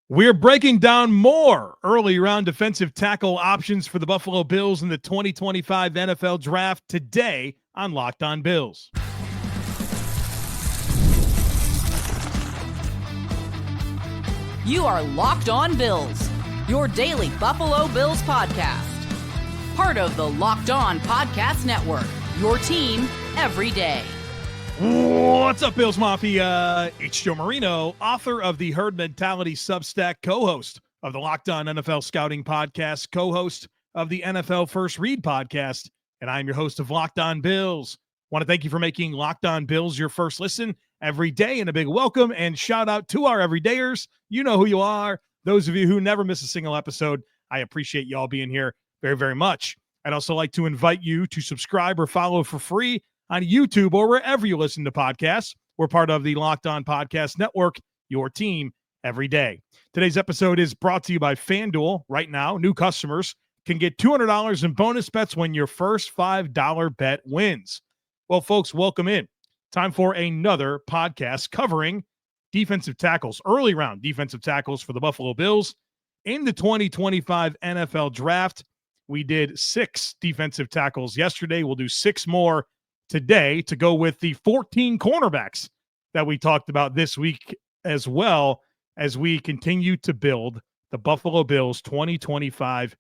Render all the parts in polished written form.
We're breaking down more early round defensive tackle options for the Buffalo Bills in the 2025 NFL Draft today on Locked On Bills. You are Locked On Bills, your daily Buffalo Bills podcast. Part of the Locked On Podcast Network, your team every day. What's up, Bills Mafia? It's Joe Marino, author of the Herd Mentality Substack, co-host of the Locked On NFL Scouting Podcast, co-host of the NFL First Read Podcast, and I'm your host of Locked On Bills. Want to thank you for making Locked On Bills your first listen every day, and a big welcome and shout out to our everydayers. You know who you are. Those of you who never miss a single episode, I appreciate y'all being here very, very much. I'd also like to invite you to subscribe or follow for free on YouTube or wherever you listen to podcasts. We're part of the Locked On Podcast Network, your team every day. Today's episode is brought to you by FanDuel. Right now, new customers can get $200 in bonus bets when your first $5 bet wins. Well, folks, welcome in. Time for another podcast covering defensive tackles, early round defensive tackles for the Buffalo Bills in the 2025 NFL Draft. We did 6 defensive tackles yesterday. We'll do 6 more today to go with the 14 cornerbacks that we talked about this week, as well as we continue to build the Buffalo Bills 2025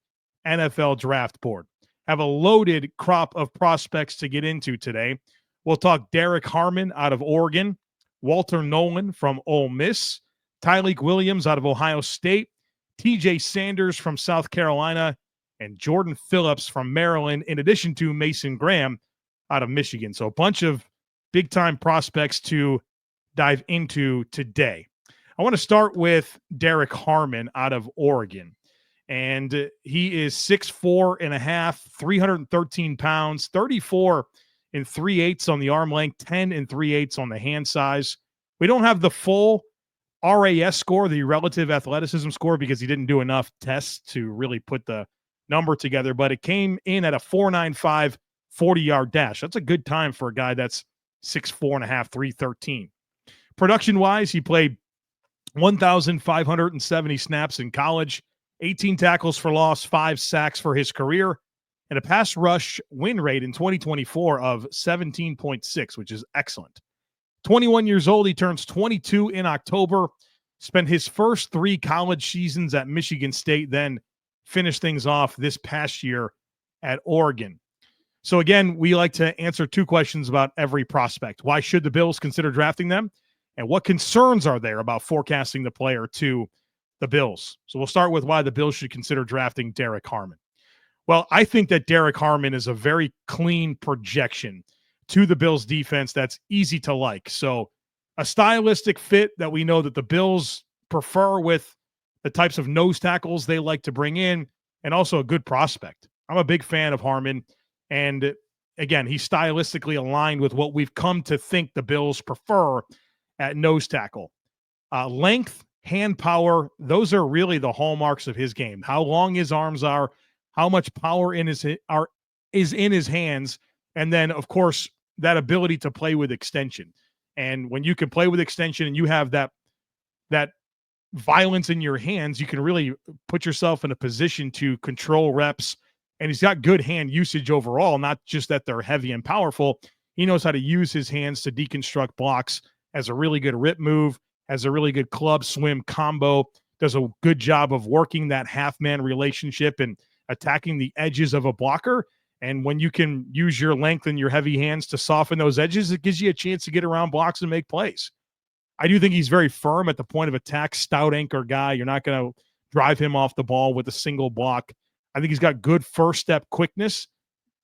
NFL Draft board. Have a loaded crop of prospects to get into today. We'll talk Derrick Harmon out of Oregon, Walter Nolen from Ole Miss, Tyleik Williams out of Ohio State, TJ Sanders from South Carolina, and Jordan Phillips from Maryland, in addition to Mason Graham out of Michigan. So a bunch of big-time prospects to dive into today. I want to start with Derrick Harmon out of Oregon. And he is 6'4 and a half, 313 pounds, 34 and 3/8 on the arm length, 10 and 3/8 on the hand size. We don't have the full RAS score, the relative athleticism score, because he didn't do enough tests to really put the number together, but it came in at a 4.95 40-yard dash. That's a good time for a guy that's 6'4 and a half, 313. Production-wise, he played 1,570 snaps in college, 18 tackles for loss, 5 sacks for his career, and a pass rush win rate in 2024 of 17.6, which is excellent. 21 years old, he turns 22 in October, spent his first 3 college seasons at Michigan State, then finished things off this past year at Oregon. So again, we like to answer 2 questions about every prospect. Why should the Bills consider drafting them? And what concerns are there about forecasting the player to the Bills? So we'll start with why the Bills should consider drafting Derrick Harmon. Well, I think that Derrick Harmon is a very clean projection to the Bills defense that's easy to like. So a stylistic fit that we know that the Bills prefer with the types of nose tackles they like to bring in, and also a good prospect. I'm a big fan of Harmon. And again, he's stylistically aligned with what we've come to think the Bills prefer at nose tackle. Length, hand power, those are really the hallmarks of his game. How long his arms are, how much power is in his hands, and then, of course, that ability to play with extension. And when you can play with extension and you have that violence in your hands, you can really put yourself in a position to control reps. And he's got good hand usage overall, not just that they're heavy and powerful. He knows how to use his hands to deconstruct blocks, has a really good rip move, has a really good club swim combo, does a good job of working that half-man relationship and attacking the edges of a blocker. And when you can use your length and your heavy hands to soften those edges, it gives you a chance to get around blocks and make plays. I do think he's very firm at the point of attack, stout anchor guy. You're not going to drive him off the ball with a single block. I think he's got good first step quickness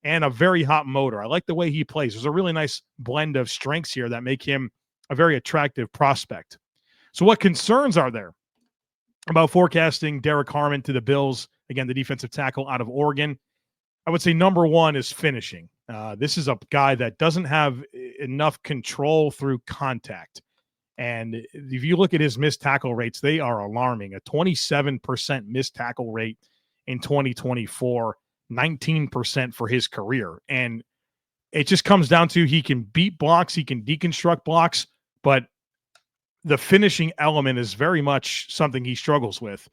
and a very hot motor. I like the way he plays. There's a really nice blend of strengths here that make him a very attractive prospect. So what concerns are there about forecasting Derrick Harmon to the Bills? Again, the defensive tackle out of Oregon. I would say number 1 is finishing. This is a guy that doesn't have enough control through contact. And if you look at his missed tackle rates, they are alarming. A 27% missed tackle rate in 2024, 19% for his career. And it just comes down to he can beat blocks, he can deconstruct blocks, but the finishing element is very much something he struggles with.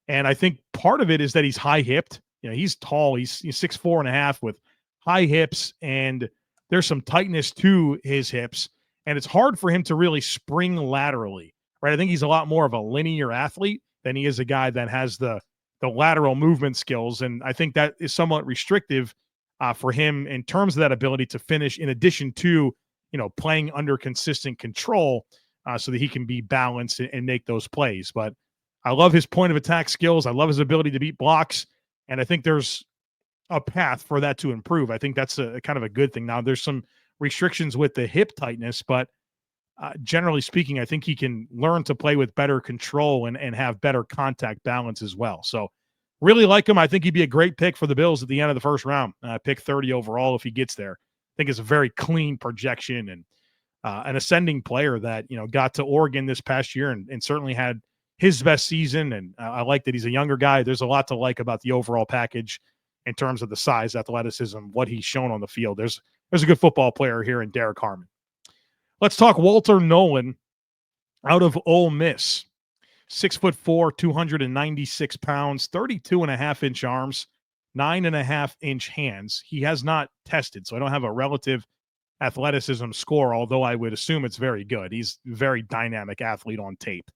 And I think part of it is that he's high hipped. He's tall. He's 6'4.5" with high hips, and there's some tightness to his hips. And it's hard for him to really spring laterally, right? I think he's a lot more of a linear athlete than he is a guy that has the lateral movement skills. And I think that is somewhat restrictive for him in terms of that ability to finish, in addition to, playing under consistent control so that he can be balanced and make those plays. But I love his point of attack skills. I love his ability to beat blocks. And I think there's a path for that to improve. I think that's a kind of a good thing. Now, there's some restrictions with the hip tightness, but generally speaking, I think he can learn to play with better control and have better contact balance as well. So really like him. I think he'd be a great pick for the Bills at the end of the first round. Pick 30 overall if he gets there. I think it's a very clean projection and an ascending player that, got to Oregon this past year and certainly had his best season. And I like that he's a younger guy. There's a lot to like about the overall package in terms of the size, athleticism, what he's shown on the field. There's a good football player here in Derrick Harmon. Let's talk Walter Nolen out of Ole Miss. 6'4", 296 pounds, 32.5-inch arms, 9.5-inch hands. He has not tested, so I don't have a relative athleticism score, although I would assume it's very good. He's a very dynamic athlete on tape.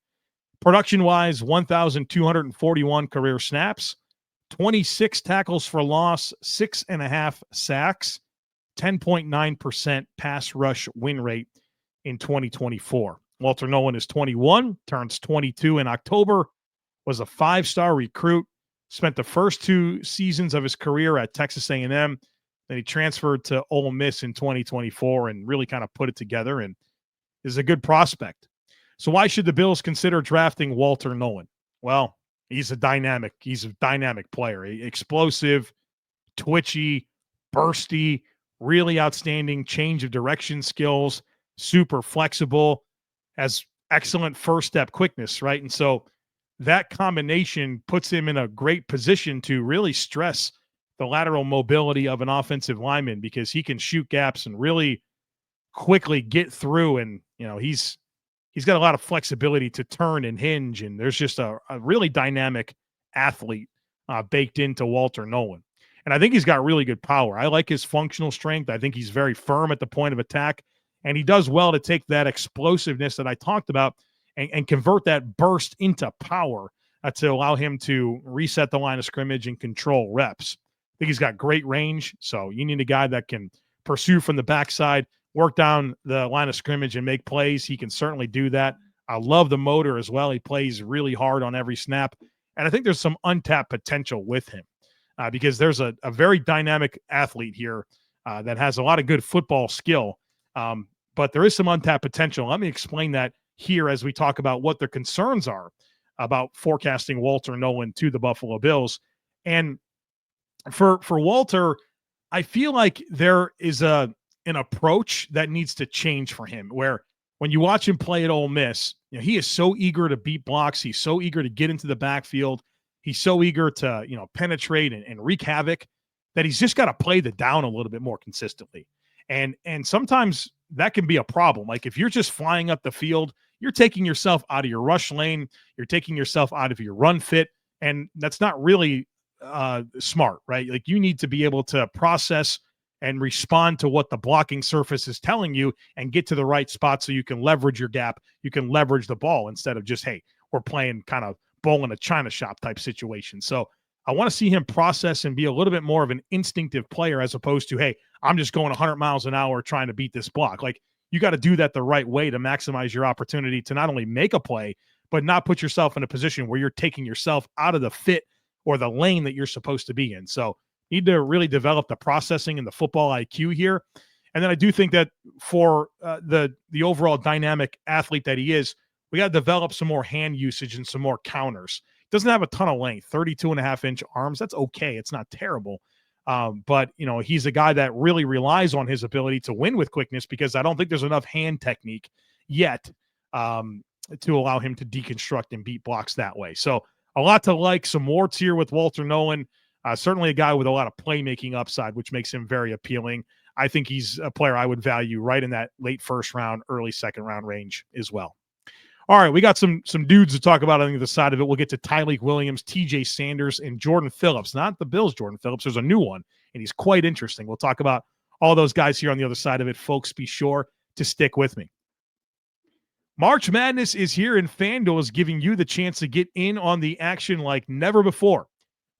Production-wise, 1,241 career snaps, 26 tackles for loss, 6.5 sacks, 10.9% pass rush win rate in 2024. Walter Nolen is 21, turns 22 in October, was a 5-star recruit, spent the first 2 seasons of his career at Texas A&M. Then he transferred to Ole Miss in 2024 and really kind of put it together and is a good prospect. So why should the Bills consider drafting Walter Nolen? Well, he's a dynamic player, explosive, twitchy, bursty, really outstanding change of direction skills, super flexible, has excellent first step quickness, right? And so that combination puts him in a great position to really stress the lateral mobility of an offensive lineman because he can shoot gaps and really quickly get through. And, he's got a lot of flexibility to turn and hinge. And there's just a really dynamic athlete baked into Walter Nolen. And I think he's got really good power. I like his functional strength. I think he's very firm at the point of attack. And he does well to take that explosiveness that I talked about and convert that burst into power to allow him to reset the line of scrimmage and control reps. I think he's got great range. So you need a guy that can pursue from the backside, work down the line of scrimmage and make plays. He can certainly do that. I love the motor as well. He plays really hard on every snap. And I think there's some untapped potential with him because there's a very dynamic athlete here that has a lot of good football skill. But there is some untapped potential. Let me explain that here as we talk about what their concerns are about forecasting Walter Nolen to the Buffalo Bills. And for Walter, I feel like there is an approach that needs to change for him, where when you watch him play at Ole Miss, he is so eager to beat blocks. He's so eager to get into the backfield. He's so eager to, penetrate and wreak havoc that he's just got to play the down a little bit more consistently. And sometimes that can be a problem. Like if you're just flying up the field, you're taking yourself out of your rush lane. You're taking yourself out of your run fit. And that's not really smart, right? Like you need to be able to process and respond to what the blocking surface is telling you and get to the right spot so you can leverage your gap. You can leverage the ball instead of just, hey, we're playing kind of bull in a china shop type situation. So I want to see him process and be a little bit more of an instinctive player as opposed to, hey, I'm just going 100 miles an hour trying to beat this block. Like you got to do that the right way to maximize your opportunity to not only make a play, but not put yourself in a position where you're taking yourself out of the fit or the lane that you're supposed to be in. So need to really develop the processing and the football IQ here. And then I do think that for the overall dynamic athlete that he is, we got to develop some more hand usage and some more counters. Doesn't have a ton of length, 32.5-inch arms. That's okay. It's not terrible. But, he's a guy that really relies on his ability to win with quickness because I don't think there's enough hand technique yet to allow him to deconstruct and beat blocks that way. So a lot to like, some warts here with Walter Nolen. Certainly a guy with a lot of playmaking upside, which makes him very appealing. I think he's a player I would value right in that late first round, early second round range as well. All right, we got some dudes to talk about on the other side of it. We'll get to Tyleik Williams, TJ Sanders, and Jordan Phillips. Not the Bills' Jordan Phillips. There's a new one, and he's quite interesting. We'll talk about all those guys here on the other side of it. Folks, be sure to stick with me. March Madness is here, and FanDuel is giving you the chance to get in on the action like never before.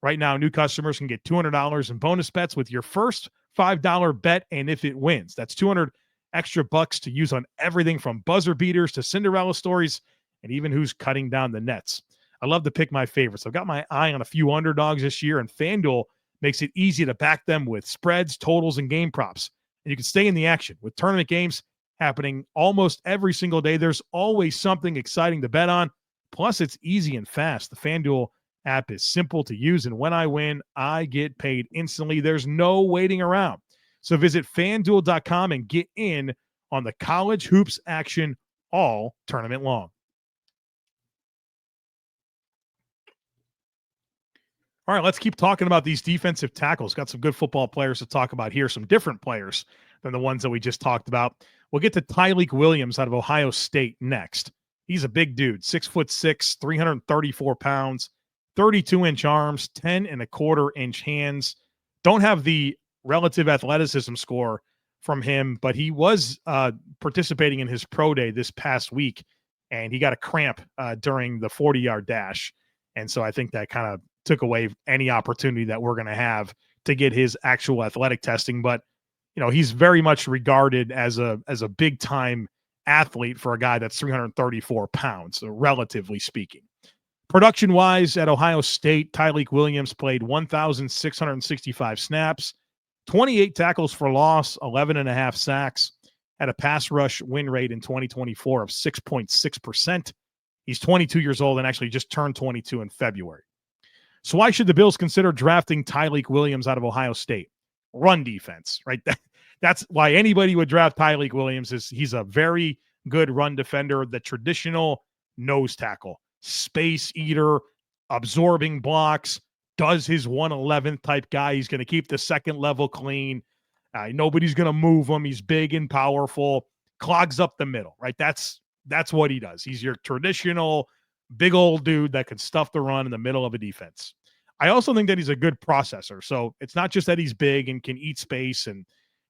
Right now, new customers can get $200 in bonus bets with your first $5 bet, and if it wins, that's $200 extra bucks to use on everything from buzzer beaters to Cinderella stories and even who's cutting down the nets. I love to pick my favorites. I've got my eye on a few underdogs this year, and FanDuel makes it easy to back them with spreads, totals, and game props. And you can stay in the action with tournament games happening almost every single day. There's always something exciting to bet on. Plus, it's easy and fast. The FanDuel app is simple to use, and when I win, I get paid instantly. There's no waiting around. So visit FanDuel.com and get in on the college hoops action all tournament long. All right, let's keep talking about these defensive tackles. Got some good football players to talk about here, some different players than the ones that we just talked about. We'll get to Tyleik Williams out of Ohio State next. He's a big dude, 6'6", 334 pounds, 32-inch arms, 10.25-inch hands. Don't have the relative athleticism score from him, but he was participating in his pro day this past week, and he got a cramp during the 40-yard dash. And so I think that kind of took away any opportunity that we're going to have to get his actual athletic testing. But, you know, he's very much regarded as a big-time athlete for a guy that's 334 pounds, so relatively speaking. Production-wise, at Ohio State, Tyleik Williams played 1,665 snaps, 28 tackles for loss, 11.5 sacks, had a pass rush win rate in 2024 of 6.6%. He's 22 years old and actually just turned 22 in February. So why should the Bills consider drafting Tyleik Williams out of Ohio State? Run defense, right? That's why anybody would draft Tyleik Williams. He's a very good run defender, the traditional nose tackle, space eater, absorbing blocks, does his 111th type guy. He's going to keep the second level clean. Nobody's going to move him. He's big and powerful, clogs up the middle, right? That's what he does. He's your traditional big old dude that can stuff the run in the middle of a defense. I also think that he's a good processor. So it's not just that he's big and can eat space and,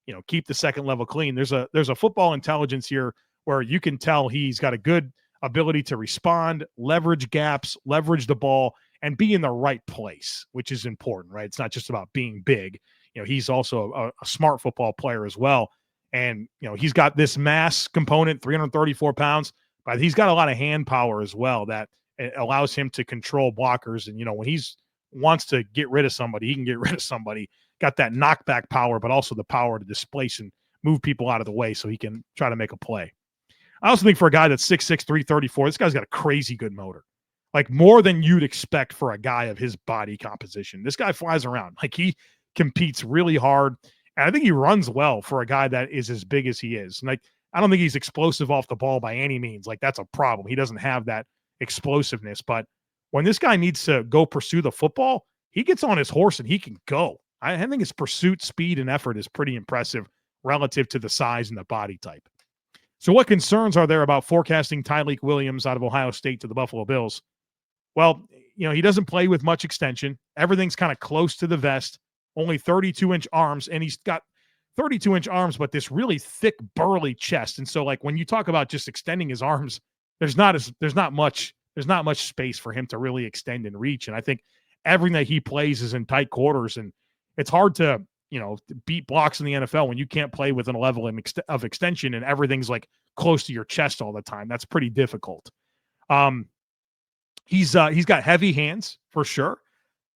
you know, keep the second level clean. There's a football intelligence here where you can tell he's got a good ability to respond, leverage gaps, leverage the ball, and be in the right place, which is important, right? It's not just about being big. You know, he's also a smart football player as well. And, you know, he's got this mass component, 334 pounds, but he's got a lot of hand power as well that allows him to control blockers. And, you know, when he's wants to get rid of somebody, he can get rid of somebody. Got that knockback power, but also the power to displace and move people out of the way so he can try to make a play. I also think for a guy that's 6'6", 334, this guy's got a crazy good motor. Like more than you'd expect for a guy of his body composition. This guy flies around. Like he competes really hard. And I think he runs well for a guy that is as big as he is. And like, I don't think he's explosive off the ball by any means. Like that's a problem. He doesn't have that explosiveness. But when this guy needs to go pursue the football, he gets on his horse and he can go. I think his pursuit, speed, and effort is pretty impressive relative to the size and the body type. So what concerns are there about forecasting Tyleik Williams out of Ohio State to the Buffalo Bills? Well, you know, he doesn't play with much extension. Everything's kind of close to the vest, only 32-inch arms, and he's got 32-inch arms, but this really thick, burly chest. And so, like, when you talk about just extending his arms, there's not much space for him to really extend and reach. And I think everything that he plays is in tight quarters, and it's hard to, you know, beat blocks in the NFL when you can't play with a level of extension and everything's like close to your chest all the time. That's pretty difficult. He's got heavy hands for sure,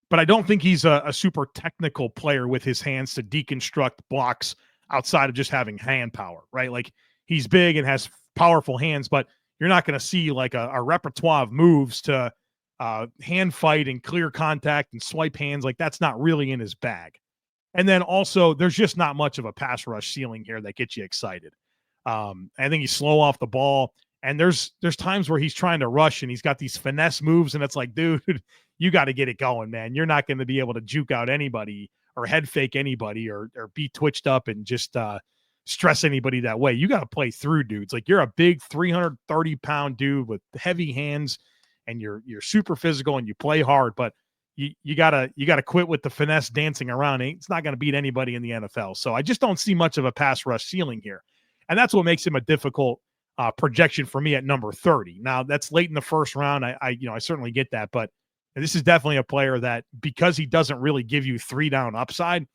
but I don't think he's a super technical player with his hands to deconstruct blocks outside of just having hand power, right? Like he's big and has powerful hands, but you're not going to see like a repertoire of moves to hand fight and clear contact and swipe hands. Like that's not really in his bag. And then also there's just not much of a pass rush ceiling here that gets you excited. I think he's slow off the ball. And there's times where he's trying to rush and he's got these finesse moves. And it's like, dude, you got to get it going, man. You're not going to be able to juke out anybody or head fake anybody or be twitched up and just stress anybody that way. You got to play through dudes. Like, you're a big 330-pound dude with heavy hands, and you're super physical and you play hard, but you gotta quit with the finesse dancing around. It's not gonna beat anybody in the NFL. So I just don't see much of a pass rush ceiling here, and that's what makes him a difficult projection for me at number 30. Now, that's late in the first round. I certainly get that, but this is definitely a player that, because he doesn't really give you 3-down upside,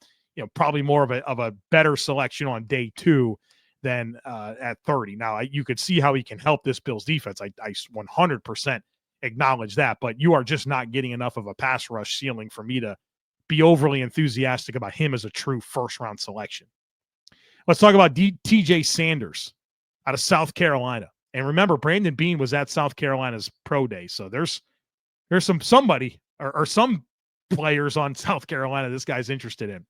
probably more of a better selection on day 2 than at 30. Now, you could see how he can help this Bills defense. I 100% acknowledge that, but you are just not getting enough of a pass rush ceiling for me to be overly enthusiastic about him as a true first-round selection. Let's talk about TJ Sanders out of South Carolina. And remember, Brandon Beane was at South Carolina's pro day, so there's somebody or some players on South Carolina this guy's interested in.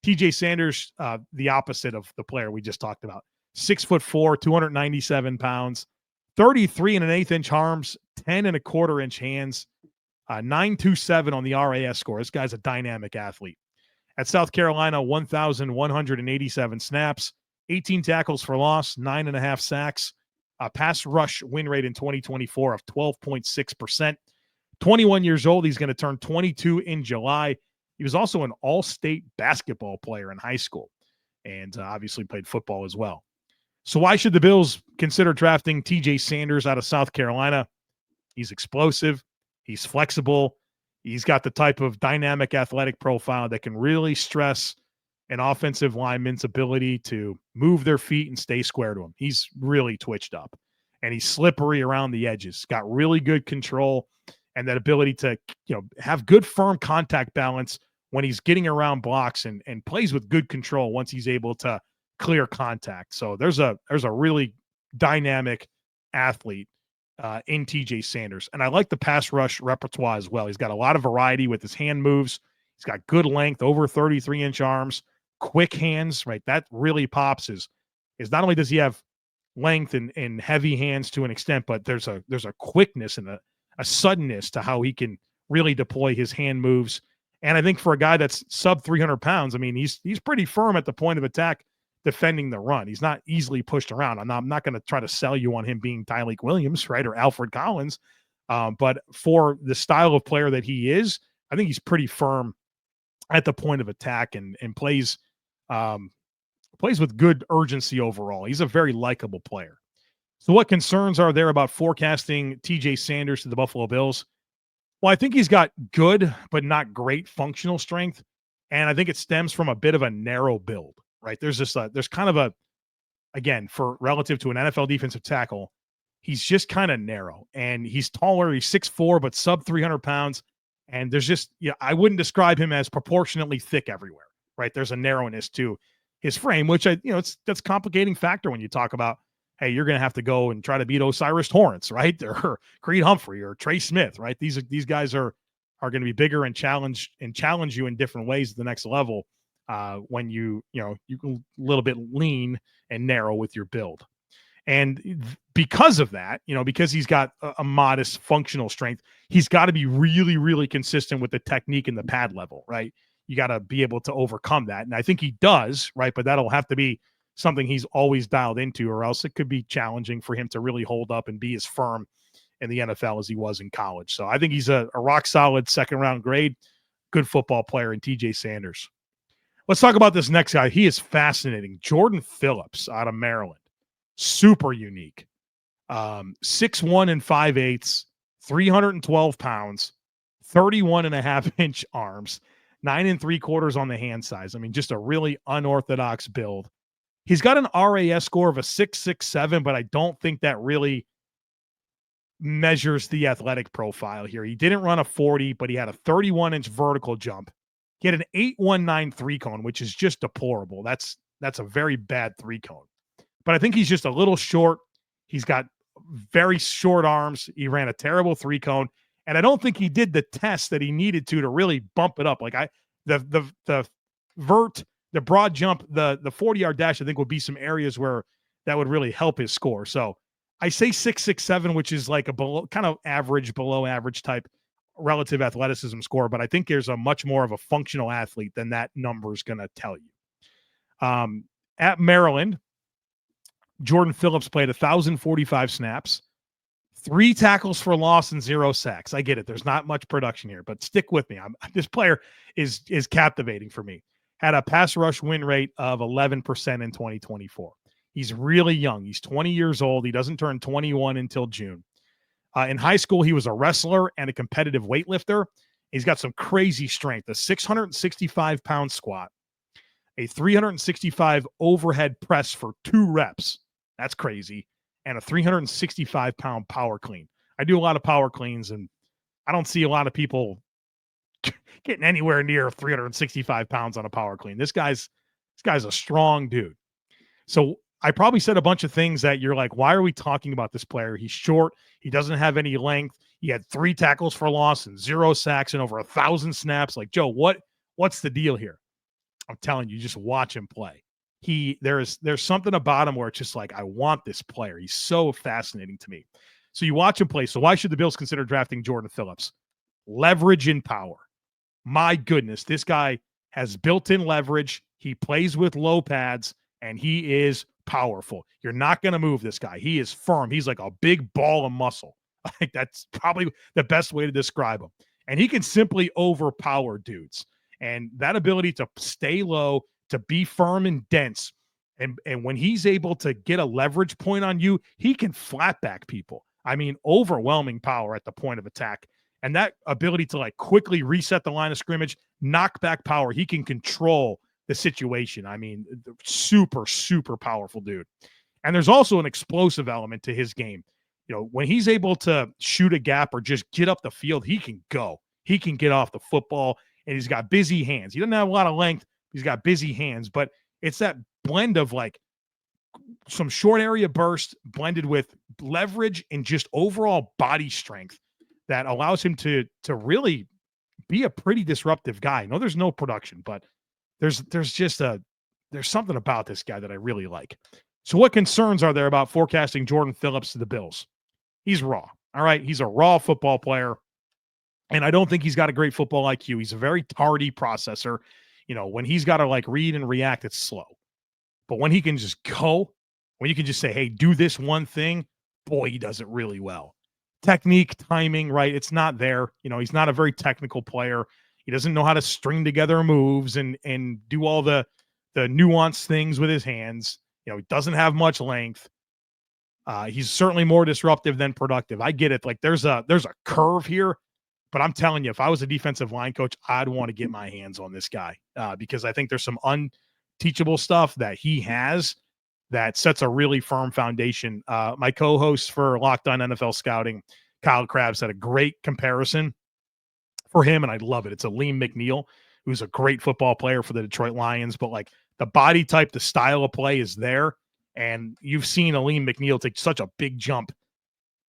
TJ Sanders, the opposite of the player we just talked about. 6'4", 297 pounds, 33 1/8 inch arms, 10 1/4 inch hands, 927 on the RAS score. This guy's a dynamic athlete. At South Carolina, 1,187 snaps, 18 tackles for loss, 9.5 sacks, a pass rush win rate in 2024 of 12.6%. 21 years old. He's going to turn 22 in July. He was also an all-state basketball player in high school, and obviously played football as well. So why should the Bills consider drafting TJ Sanders out of South Carolina? He's explosive. He's flexible. He's got the type of dynamic athletic profile that can really stress an offensive lineman's ability to move their feet and stay square to him. He's really twitched up, and he's slippery around the edges. Got really good control and that ability to, have good firm contact balance when he's getting around blocks, and plays with good control once he's able to clear contact. So there's a really dynamic athlete in TJ Sanders. And I like the pass rush repertoire as well. He's got a lot of variety with his hand moves. He's got good length, over 33 inch arms, quick hands, right? That really pops is not only does he have length and heavy hands to an extent, but there's a quickness and a suddenness to how he can really deploy his hand moves. And I think for a guy that's sub 300 pounds, I mean, he's pretty firm at the point of attack defending the run. He's not easily pushed around. I'm not going to try to sell you on him being Tyleik Williams, right, or Alfred Collins. But for the style of player that he is, I think he's pretty firm at the point of attack and plays with good urgency overall. He's a very likable player. So what concerns are there about forecasting TJ Sanders to the Buffalo Bills? Well, I think he's got good but not great functional strength, and I think it stems from a bit of a narrow build, right? There's kind of again, for relative to an NFL defensive tackle, he's just kind of narrow, and he's taller. He's 6'4", but sub 300 pounds, and there's just, I wouldn't describe him as proportionately thick everywhere, right? There's a narrowness to his frame, which that's a complicating factor when you talk about, hey, you're going to have to go and try to beat Osiris Torrance, right? Or Creed Humphrey or Trey Smith, right? These guys are going to be bigger and challenge you in different ways at the next level when you a little bit lean and narrow with your build. And because of that, because he's got a modest functional strength, he's got to be really, really consistent with the technique and the pad level, right? You got to be able to overcome that. And I think he does, right? But that'll have to be something he's always dialed into, or else it could be challenging for him to really hold up and be as firm in the NFL as he was in college. So I think he's a rock solid second round grade, good football player in TJ Sanders. Let's talk about this next guy. He is fascinating. Jordan Phillips out of Maryland. Super unique. 6'1" and 5/8, 312 pounds, 31.5 inch arms, 9 3/4 on the hand size. I mean, just a really unorthodox build. He's got an RAS score of a 6.67, but I don't think that really measures the athletic profile here. He didn't run a 40, but he had a 31-inch vertical jump. He had an 8.19 3-cone, which is just deplorable. That's a very bad 3-cone. But I think he's just a little short. He's got very short arms. He ran a terrible 3-cone, and I don't think he did the test that he needed to really bump it up. Like the broad jump, the 40-yard dash, I think would be some areas where that would really help his score. So I say 6.67, which is like a kind of below average type relative athleticism score. But I think there's a much more of a functional athlete than that number is going to tell you. At Maryland, Jordan Phillips played 1,045 snaps, 3 tackles for loss and 0 sacks. I get it. There's not much production here, but stick with me. This player is captivating for me. Had a pass rush win rate of 11% in 2024. He's really young. He's 20 years old. He doesn't turn 21 until June. In high school, he was a wrestler and a competitive weightlifter. He's got some crazy strength, a 665-pound squat, a 365 overhead press for 2 reps. That's crazy. And a 365-pound power clean. I do a lot of power cleans, and I don't see a lot of people getting anywhere near 365 pounds on a power clean. This guy's a strong dude. So I probably said a bunch of things that you're like, why are we talking about this player? He's short. He doesn't have any length. He had 3 tackles for loss and 0 sacks and over 1,000 snaps. Like, Joe, what's the deal here? I'm telling you, just watch him play. There's something about him where it's just like, I want this player. He's so fascinating to me. So you watch him play. So why should the Bills consider drafting Jordan Phillips? Leverage and power. My goodness, this guy has built-in leverage. He plays with low pads, and he is powerful. You're not going to move this guy. He is firm. He's like a big ball of muscle. Like, that's probably the best way to describe him. And he can simply overpower dudes. And that ability to stay low, to be firm and dense, and when he's able to get a leverage point on you, he can flat back people. I mean, overwhelming power at the point of attack. And that ability to like quickly reset the line of scrimmage, knock back power, he can control the situation. I mean, super, super powerful dude. And there's also an explosive element to his game. You know, when he's able to shoot a gap or just get up the field, he can go. He can get off the football, and he's got busy hands. He doesn't have a lot of length. He's got busy hands, but it's that blend of like some short area burst blended with leverage and just overall body strength that allows him to really be a pretty disruptive guy. I know there's no production, but there's something about this guy that I really like. So what concerns are there about forecasting Jordan Phillips to the Bills? He's raw. All right. He's a raw football player. And I don't think he's got a great football IQ. He's a very tardy processor. You know, when he's got to like read and react, it's slow. But when he can just go, when you can just say, hey, do this one thing, boy, he does it really well. Technique, timing, right? It's not there. You know, he's not a very technical player. He doesn't know how to string together moves and do all the nuanced things with his hands. You know, he doesn't have much length. He's certainly more disruptive than productive. I get it. Like there's a curve here, but I'm telling you, if I was a defensive line coach, I'd want to get my hands on this guy because I think there's some unteachable stuff that he has that sets a really firm foundation. My co-host for Locked On NFL Scouting, Kyle Krabs, had a great comparison for him, and I love it. It's Aleem McNeil, who's a great football player for the Detroit Lions, but like the body type, the style of play is there, and you've seen Aleem McNeil take such a big jump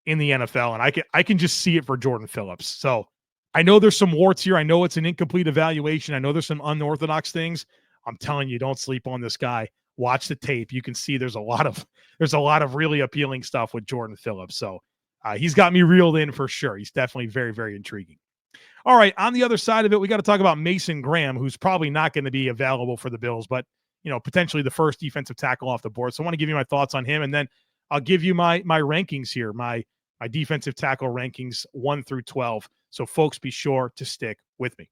in the NFL, and I can just see it for Jordan Phillips. So I know there's some warts here. I know it's an incomplete evaluation. I know there's some unorthodox things. I'm telling you, don't sleep on this guy. Watch the tape. You can see there's a lot of really appealing stuff with Jordan Phillips. So he's got me reeled in for sure. He's definitely very, very intriguing. All right, on the other side of it, we got to talk about Mason Graham, who's probably not going to be available for the Bills, but you know, potentially the first defensive tackle off the board. So I want to give you my thoughts on him, and then I'll give you my rankings here, my defensive tackle rankings 1 through 12. So folks, be sure to stick with me.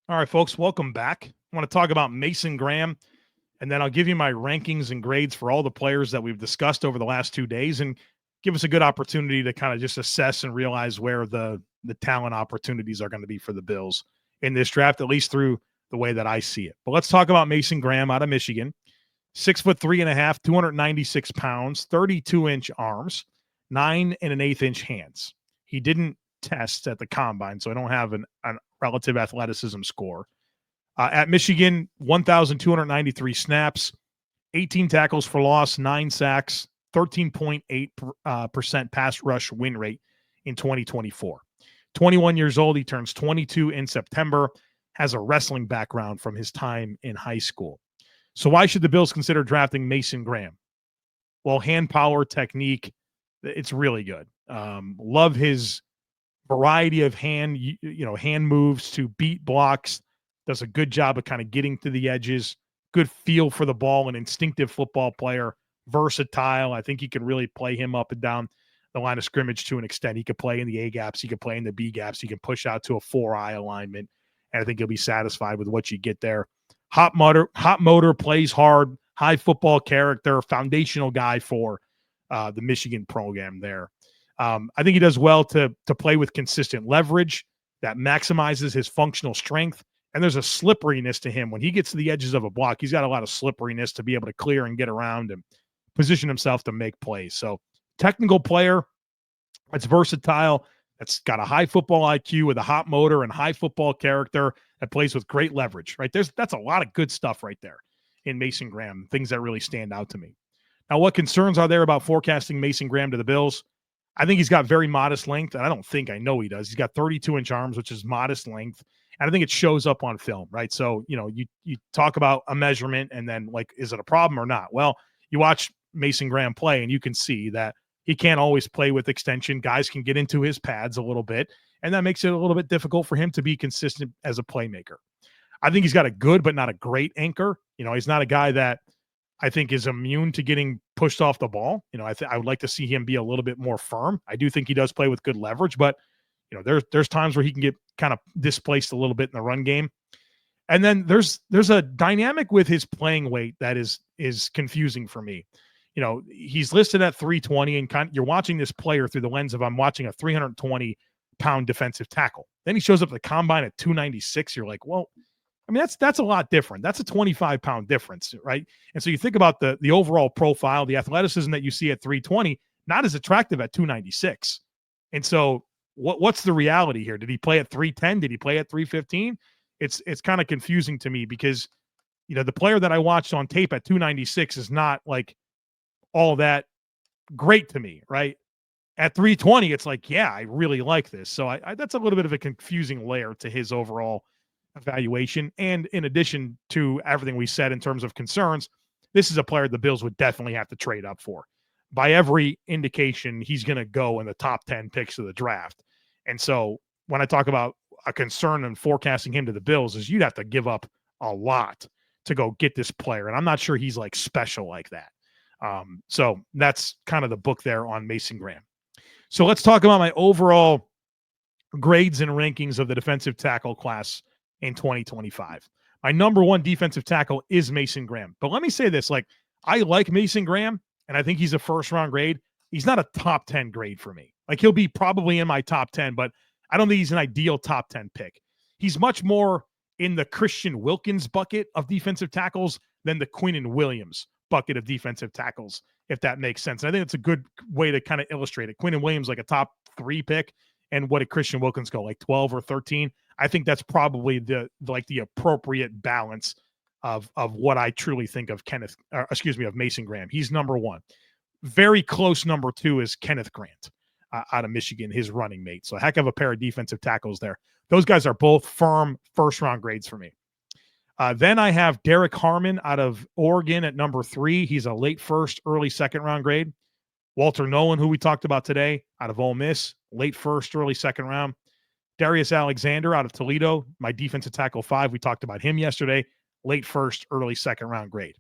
All right, folks, welcome back. I want to talk about Mason Graham, and then I'll give you my rankings and grades for all the players that we've discussed over the last 2 days and give us a good opportunity to kind of just assess and realize where the talent opportunities are going to be for the Bills in this draft, at least through the way that I see it. But let's talk about Mason Graham out of Michigan. 6'3.5", 296 pounds, 32-inch arms, 9 1/8-inch hands. He didn't test at the combine, so I don't have an relative athleticism score. At Michigan, 1,293 snaps, 18 tackles for loss, 9 sacks, 13.8% pass rush win rate in 2024. 21 years old, he turns 22 in September, has a wrestling background from his time in high school. So why should the Bills consider drafting Mason Graham? Well, hand power, technique, it's really good. Love his variety of hand moves to beat blocks, does a good job of kind of getting to the edges, good feel for the ball, an instinctive football player, versatile. I think you can really play him up and down the line of scrimmage to an extent. He could play in the A gaps, he could play in the B gaps, he can push out to a 4-eye alignment, and I think he'll be satisfied with what you get there. Hot motor, plays hard, high football character, foundational guy for the Michigan program there. I think he does well to play with consistent leverage that maximizes his functional strength. And there's a slipperiness to him. When he gets to the edges of a block, he's got a lot of slipperiness to be able to clear and get around and position himself to make plays. So technical player that's versatile, that's got a high football IQ with a hot motor and high football character, that plays with great leverage, right? That's a lot of good stuff right there in Mason Graham, things that really stand out to me. Now, what concerns are there about forecasting Mason Graham to the Bills? I think he's got very modest length, and I know he does. He's got 32-inch arms, which is modest length, and I think it shows up on film, right? So, you talk about a measurement, and then, like, is it a problem or not? Well, you watch Mason Graham play, and you can see that he can't always play with extension. Guys can get into his pads a little bit, and that makes it a little bit difficult for him to be consistent as a playmaker. I think he's got a good but not a great anchor. He's not a guy that I think is immune to getting pushed off the ball. I would like to see him be a little bit more firm. I do think he does play with good leverage, but there's times where he can get kind of displaced a little bit in the run game. And then there's a dynamic with his playing weight that is confusing for me. He's listed at 320, and you're watching this player through the lens of I'm watching a 320-pound defensive tackle. Then he shows up at the combine at 296. You're like, well, I mean, that's a lot different. That's a 25-pound difference, right? And so you think about the overall profile, the athleticism that you see at 320, not as attractive at 296. And so what's the reality here? Did he play at 310? Did he play at 315? It's kind of confusing to me because, the player that I watched on tape at 296 is not like all that great to me, right? At 320, it's like, yeah, I really like this. So I that's a little bit of a confusing layer to his overall evaluation. And in addition to everything we said in terms of concerns, this is a player the Bills would definitely have to trade up for. By every indication, he's going to go in the top 10 picks of the draft. And so when I talk about a concern in forecasting him to the Bills, is you'd have to give up a lot to go get this player. And I'm not sure he's like special like that. So that's kind of the book there on Mason Graham. So let's talk about my overall grades and rankings of the defensive tackle class in 2025. My number one defensive tackle is Mason Graham. But let me say this, I like Mason Graham, and I think he's a first-round grade. He's not a top 10 grade for me. He'll be probably in my top 10, but I don't think he's an ideal top 10 pick. He's much more in the Christian Wilkins bucket of defensive tackles than the Quinnen Williams bucket of defensive tackles, if that makes sense. And I think it's a good way to kind of illustrate it. Quinnen Williams, like a top 3 pick, and what did Christian Wilkins go, like 12 or 13? I think that's probably the appropriate balance of what I truly think of of Mason Graham. He's number one. Very close number 2 is Kenneth Grant out of Michigan, his running mate. So a heck of a pair of defensive tackles there. Those guys are both firm first-round grades for me. Then I have Derrick Harmon out of Oregon at number 3. He's a late first, early second-round grade. Walter Nolen, who we talked about today, out of Ole Miss, late first, early second round. Darius Alexander out of Toledo, my defensive tackle 5. We talked about him yesterday, late first, early second round grade.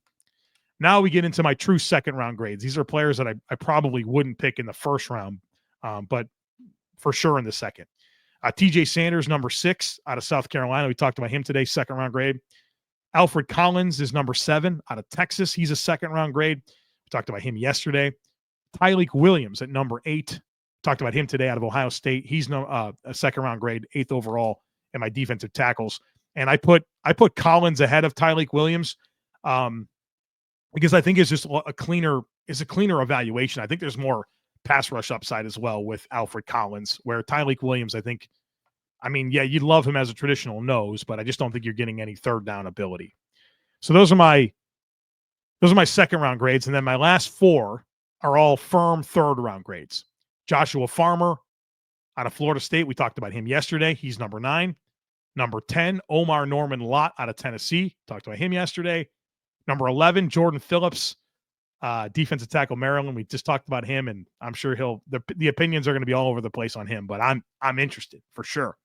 Now we get into my true second round grades. These are players that I probably wouldn't pick in the first round, but for sure in the second. TJ Sanders, number 6 out of South Carolina. We talked about him today, second round grade. Alfred Collins is number 7 out of Texas. He's a second round grade. We talked about him yesterday. Tyleik Williams at number 8. Talked about him today out of Ohio State. He's a second round grade, 8th overall in my defensive tackles. And I put Collins ahead of Tyleik Williams because I think it's just a cleaner evaluation. I think there's more pass rush upside as well with Alfred Collins, where Tyleik Williams, you'd love him as a traditional nose, but I just don't think you're getting any third down ability. So those are my second round grades. And then my last 4 are all firm third round grades. Joshua Farmer out of Florida State. We talked about him yesterday. He's number 9. Number 10, Omar Norman Lott out of Tennessee. Talked about him yesterday. Number 11, Jordan Phillips defensive tackle Maryland. We just talked about him, and I'm sure the opinions are going to be all over the place on him, but I'm interested for sure.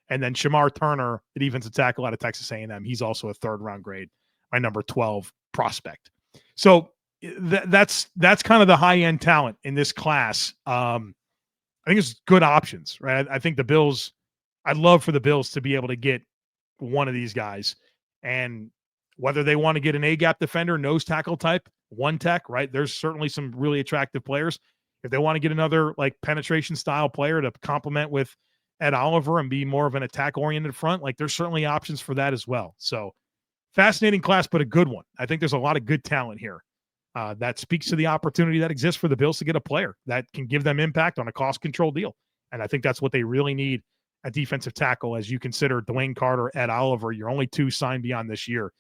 And then Shamar Turner, the defensive tackle out of Texas A&M, he's also a 3rd-round grade, my number 12 prospect. So that's kind of the high-end talent in this class. I think it's good options, right? I think the Bills, I'd love for the Bills to be able to get one of these guys, and whether they want to get an A-gap defender, nose tackle type, one tech, right? There's certainly some really attractive players. If they want to get another like penetration style player to complement with Ed Oliver and be more of an attack-oriented front, like there's certainly options for that as well. So fascinating class, but a good one. I think there's a lot of good talent here. That speaks to the opportunity that exists for the Bills to get a player that can give them impact on a cost control deal. And I think that's what they really need at defensive tackle as you consider Dwayne Carter, Ed Oliver, your only 2 signed beyond this year.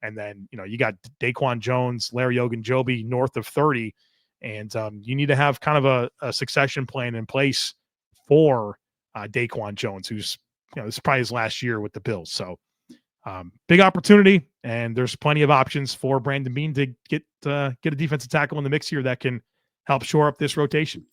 And then, you got Daquan Jones, Larry Ogunjobi north of 30. And you need to have kind of a succession plan in place for Daquan Jones, who's, this is probably his last year with the Bills. So big opportunity, and there's plenty of options for Brandon Beane to get a defensive tackle in the mix here that can help shore up this rotation.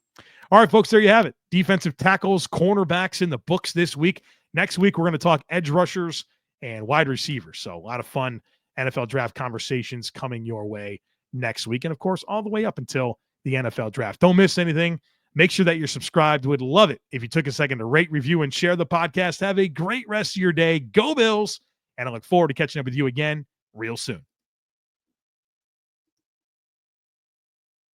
All right, folks, there you have it. Defensive tackles, cornerbacks in the books this week. Next week, we're going to talk edge rushers and wide receivers. So a lot of fun NFL draft conversations coming your way next week. And of course, all the way up until the NFL draft. Don't miss anything. Make sure that you're subscribed. Would love it if you took a second to rate, review, and share the podcast. Have a great rest of your day. Go Bills. And I look forward to catching up with you again real soon.